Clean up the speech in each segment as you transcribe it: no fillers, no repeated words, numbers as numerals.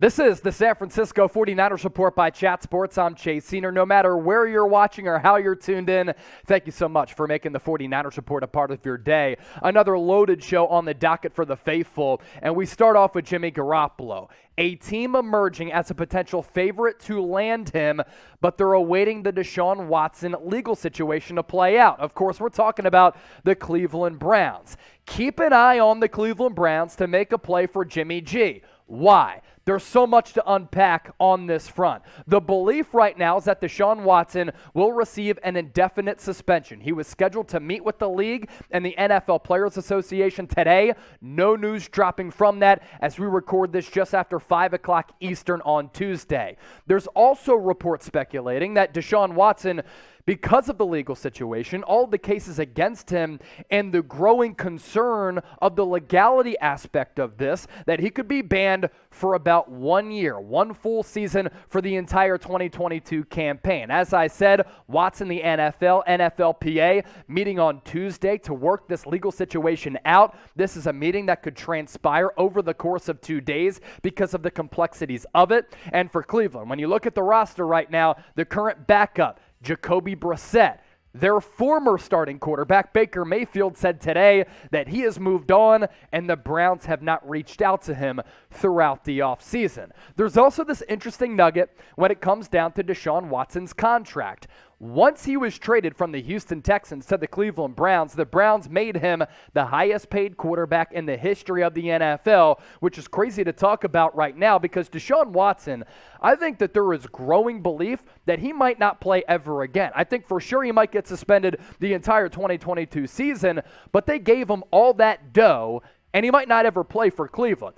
This is the San Francisco 49ers Report by Chat Sports. I'm Chase Senior. No matter where you're watching or how you're tuned in, thank you so much for making the 49ers Report a part of your day. Another loaded show on the docket for the faithful, and we start off with Jimmy Garoppolo. A team emerging as a potential favorite to land him, but they're awaiting the Deshaun Watson legal situation to play out. Of course, we're talking about the Cleveland Browns. Keep an eye on the Cleveland Browns to make a play for Jimmy G. Why? There's so much to unpack on this front. The belief right now is that Deshaun Watson will receive an indefinite suspension. He was scheduled to meet with the league and the NFL Players Association today. No news dropping from that as we record this just after 5 o'clock Eastern on Tuesday. There's also reports speculating that Deshaun Watson, because of the legal situation, all the cases against him, and the growing concern of the legality aspect of this, that he could be banned for about 1 year, one full season for the entire 2022 campaign. As I said, Watson, the NFL, NFLPA, meeting on Tuesday to work this legal situation out. This is a meeting that could transpire over the course of 2 days because of the complexities of it. And for Cleveland, when you look at the roster right now, the current backup, Jacoby Brissett. Their former starting quarterback, Baker Mayfield, said today that he has moved on and the Browns have not reached out to him throughout the offseason. There's also this interesting nugget when it comes down to Deshaun Watson's contract. Once he was traded from the Houston Texans to the Cleveland Browns, the Browns made him the highest paid quarterback in the history of the NFL, which is crazy to talk about right now because Deshaun Watson, I think that there is growing belief that he might not play ever again. I think for sure he might get suspended the entire 2022 season, but they gave him all that dough and he might not ever play for Cleveland.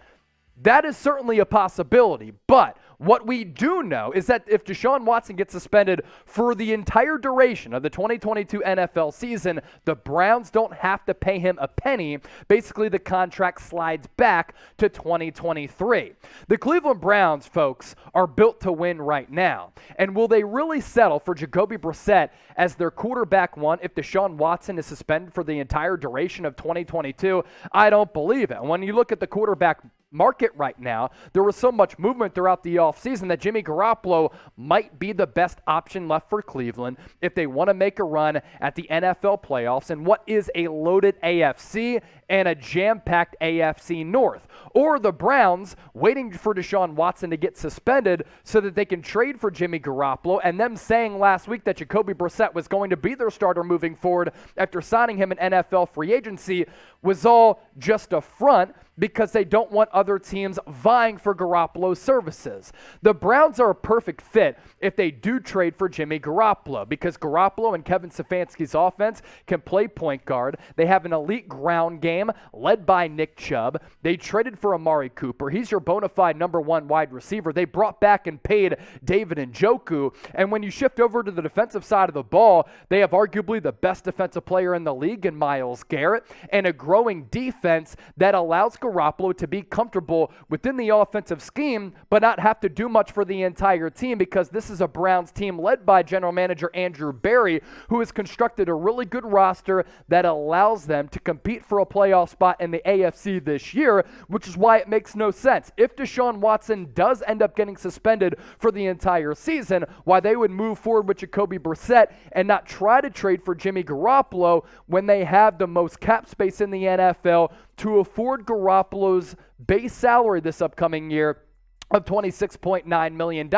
That is certainly a possibility, but what we do know is that if Deshaun Watson gets suspended for the entire duration of the 2022 NFL season, the Browns don't have to pay him a penny. Basically, the contract slides back to 2023. The Cleveland Browns, folks, are built to win right now. And will they really settle for Jacoby Brissett as their quarterback one if Deshaun Watson is suspended for the entire duration of 2022? I don't believe it. And when you look at the quarterback market right now, there was so much movement throughout the offseason that Jimmy Garoppolo might be the best option left for Cleveland if they want to make a run at the NFL playoffs and what is a loaded AFC and a jam-packed AFC North. Or the Browns waiting for Deshaun Watson to get suspended so that they can trade for Jimmy Garoppolo, and them saying last week that Jacoby Brissett was going to be their starter moving forward after signing him in NFL free agency was all just a front because they don't want other teams vying for Garoppolo's services. The Browns are a perfect fit if they do trade for Jimmy Garoppolo because Garoppolo and Kevin Stefanski's offense can play point guard. They have an elite ground game led by Nick Chubb. They traded for Amari Cooper. He's your bona fide number one wide receiver. They brought back and paid David Njoku. And when you shift over to the defensive side of the ball, they have arguably the best defensive player in the league in Myles Garrett and a growing defense that allows Garoppolo to be comfortable within the offensive scheme but not have to do much for the entire team because this is a Browns team led by general manager Andrew Berry, who has constructed a really good roster that allows them to compete for a playoff spot in the AFC this year, which is why it makes no sense. If Deshaun Watson does end up getting suspended for the entire season, why they would move forward with Jacoby Brissett and not try to trade for Jimmy Garoppolo when they have the most cap space in the NFL to afford Garoppolo's base salary this upcoming year of $26.9 million.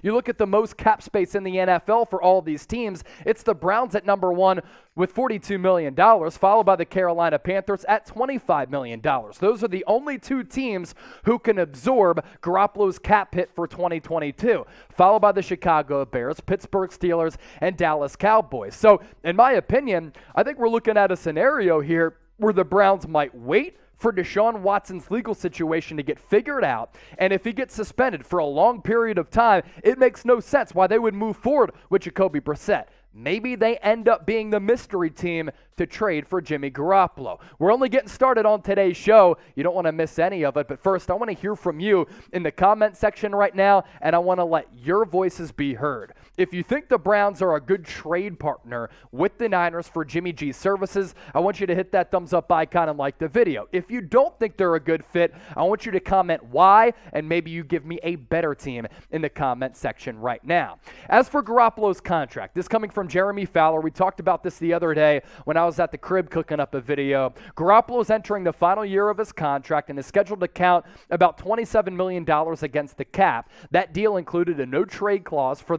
You look at the most cap space in the NFL for all these teams, it's the Browns at number one with $42 million, followed by the Carolina Panthers at $25 million. Those are the only two teams who can absorb Garoppolo's cap hit for 2022, followed by the Chicago Bears, Pittsburgh Steelers, and Dallas Cowboys. So, in my opinion, I think we're looking at a scenario here where the Browns might wait for Deshaun Watson's legal situation to get figured out, and if he gets suspended for a long period of time, it makes no sense why they would move forward with Jacoby Brissett. Maybe they end up being the mystery team to trade for Jimmy Garoppolo. We're only getting started on today's show. You don't want to miss any of it. But first, I want to hear from you in the comment section right now, and I want to let your voices be heard. If you think the Browns are a good trade partner with the Niners for Jimmy G's services, I want you to hit that thumbs up icon and like the video. If you don't think they're a good fit, I want you to comment why, and maybe you give me a better team in the comment section right now. As for Garoppolo's contract, this coming from Jeremy Fowler, we talked about this the other day when I was at the crib cooking up a video. Garoppolo's entering the final year of his contract and is scheduled to count about $27 million against the cap. That deal included a no-trade clause for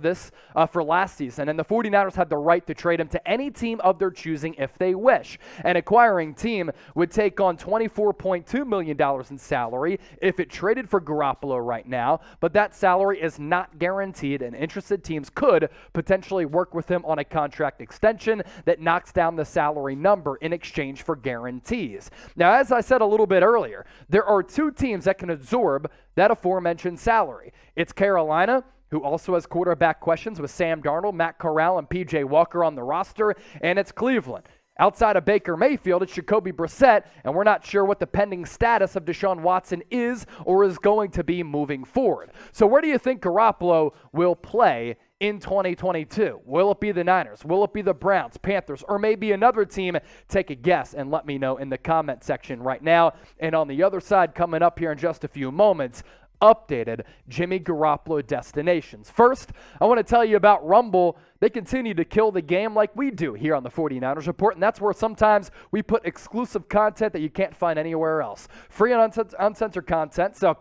last season, and the 49ers had the right to trade him to any team of their choosing if they wish. An acquiring team would take on $24.2 million in salary if it traded for Garoppolo right now, but that salary is not guaranteed, and interested teams could potentially work with him on a contract extension that knocks down the salary number in exchange for guarantees. Now, as I said a little bit earlier, there are two teams that can absorb that aforementioned salary. It's Carolina, who also has quarterback questions with Sam Darnold, Matt Corral, and P.J. Walker on the roster, and it's Cleveland. Outside of Baker Mayfield, it's Jacoby Brissett, and we're not sure what the pending status of Deshaun Watson is or is going to be moving forward. So where do you think Garoppolo will play in 2022? Will it be the Niners? Will it be the Browns, Panthers, or maybe another team? Take a guess and let me know in the comment section right now. And on the other side, coming up here in just a few moments, updated Jimmy Garoppolo destinations. First, I want to tell you about Rumble. They continue to kill the game like we do here on the 49ers Report, and that's where sometimes we put exclusive content that you can't find anywhere else. Free and uncensored content, so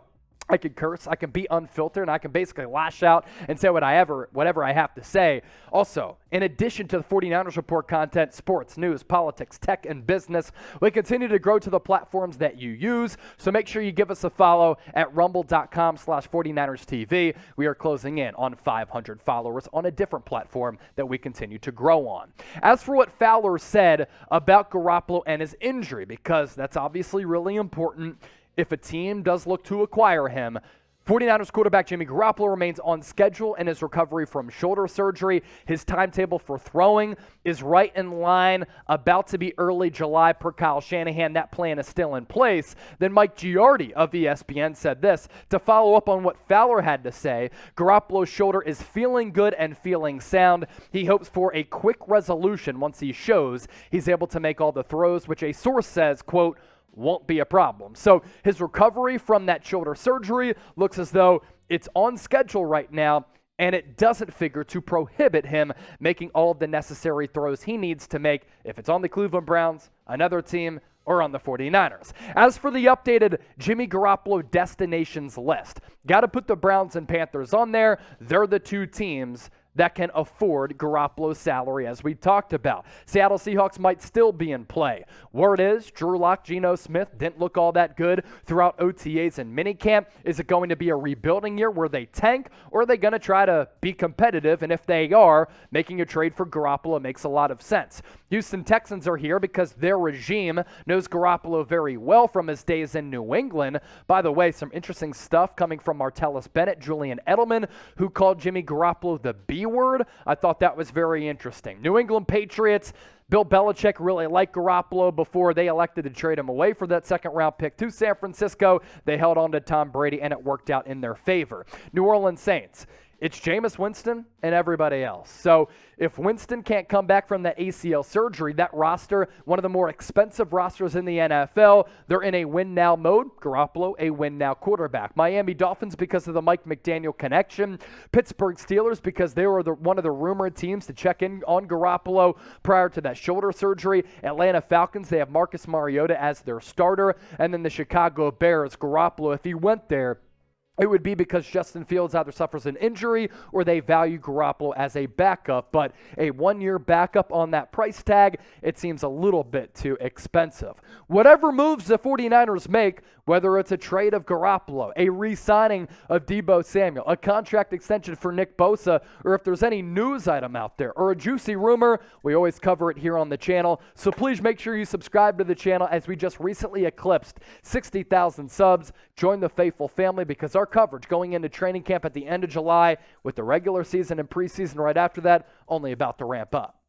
I can curse, I can be unfiltered, and I can basically lash out and say whatever I have to say. Also, in addition to the 49ers Report content, sports, news, politics, tech, and business, we continue to grow to the platforms that you use. So make sure you give us a follow at rumble.com/49erstv. We are closing in on 500 followers on a different platform that we continue to grow on. As for what Fowler said about Garoppolo and his injury, because that's obviously really important, if a team does look to acquire him, 49ers quarterback Jimmy Garoppolo remains on schedule in his recovery from shoulder surgery. His timetable for throwing is right in line, about to be early July per Kyle Shanahan. That plan is still in place. Then Mike Giardi of ESPN said this, to follow up on what Fowler had to say: Garoppolo's shoulder is feeling good and feeling sound. He hopes for a quick resolution once he shows he's able to make all the throws, which a source says, quote, won't be a problem. So his recovery from that shoulder surgery looks as though it's on schedule right now, and it doesn't figure to prohibit him making all of the necessary throws he needs to make if it's on the Cleveland Browns, another team, or on the 49ers. As for the updated Jimmy Garoppolo destinations list, got to put the Browns and Panthers on there. They're the two teams that can afford Garoppolo's salary, as we talked about. Seattle Seahawks might still be in play. Word is Drew Lock, Geno Smith didn't look all that good throughout OTAs and minicamp. Is it going to be a rebuilding year where they tank, or are they going to try to be competitive? And if they are, making a trade for Garoppolo makes a lot of sense. Houston Texans are here because their regime knows Garoppolo very well from his days in New England. By the way, some interesting stuff coming from Martellus Bennett, Julian Edelman, who called Jimmy Garoppolo the B word. I thought that was very interesting. New England Patriots, Bill Belichick really liked Garoppolo before they elected to trade him away for that second-round pick to San Francisco. They held on to Tom Brady, and it worked out in their favor. New Orleans Saints, it's Jameis Winston and everybody else. So if Winston can't come back from that ACL surgery, that roster, one of the more expensive rosters in the NFL, they're in a win-now mode. Garoppolo, a win-now quarterback. Miami Dolphins because of the Mike McDaniel connection. Pittsburgh Steelers because they were one of the rumored teams to check in on Garoppolo prior to that shoulder surgery. Atlanta Falcons, they have Marcus Mariota as their starter. And then the Chicago Bears, Garoppolo, if he went there, it would be because Justin Fields either suffers an injury or they value Garoppolo as a backup. But a one-year backup on that price tag, it seems a little bit too expensive. Whatever moves the 49ers make, whether it's a trade of Garoppolo, a re-signing of Deebo Samuel, a contract extension for Nick Bosa, or if there's any news item out there or a juicy rumor, we always cover it here on the channel. So please make sure you subscribe to the channel, as we just recently eclipsed 60,000 subs. Join the faithful family, because our coverage going into training camp at the end of July, with the regular season and preseason right after that only about to ramp up.